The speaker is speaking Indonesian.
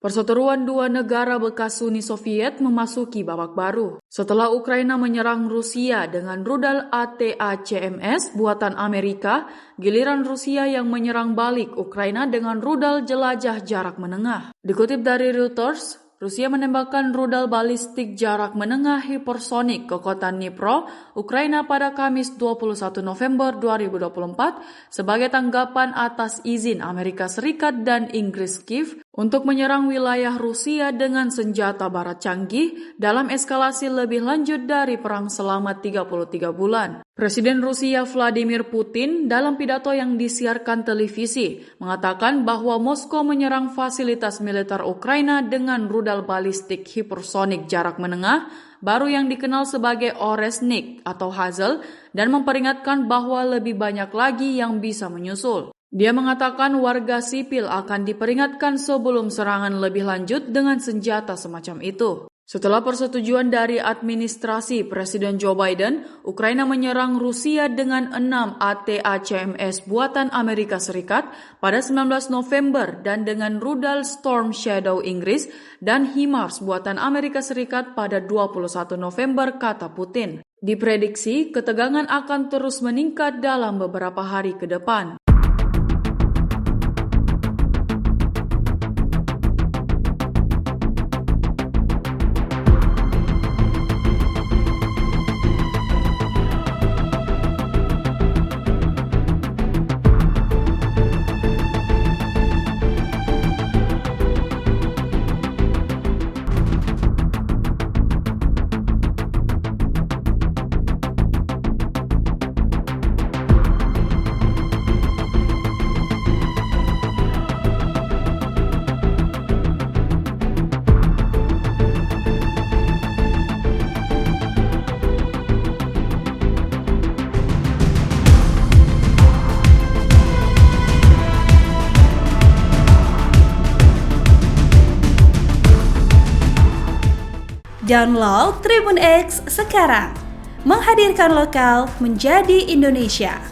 Perseteruan dua negara bekas Uni Soviet memasuki babak baru. Setelah Ukraina menyerang Rusia dengan rudal ATACMS buatan Amerika, giliran Rusia yang menyerang balik Ukraina dengan rudal jelajah jarak menengah. Dikutip dari Reuters, Rusia menembakkan rudal balistik jarak menengah hipersonik ke kota Dnipro, Ukraina pada Kamis 21 November 2024 sebagai tanggapan atas izin Amerika Serikat dan Inggris Kiev untuk menyerang wilayah Rusia dengan senjata barat canggih dalam eskalasi lebih lanjut dari perang selama 33 bulan. Presiden Rusia Vladimir Putin dalam pidato yang disiarkan televisi mengatakan bahwa Moskow menyerang fasilitas militer Ukraina dengan rudal balistik hipersonik jarak menengah baru yang dikenal sebagai Oresnik atau Hazel dan memperingatkan bahwa lebih banyak lagi yang bisa menyusul. Dia mengatakan warga sipil akan diperingatkan sebelum serangan lebih lanjut dengan senjata semacam itu. Setelah persetujuan dari administrasi Presiden Joe Biden, Ukraina menyerang Rusia dengan 6 ATACMS buatan Amerika Serikat pada 19 November dan dengan rudal Storm Shadow Inggris dan HIMARS buatan Amerika Serikat pada 21 November, kata Putin. Diprediksi ketegangan akan terus meningkat dalam beberapa hari ke depan. Download Tribun X sekarang, menghadirkan lokal menjadi Indonesia.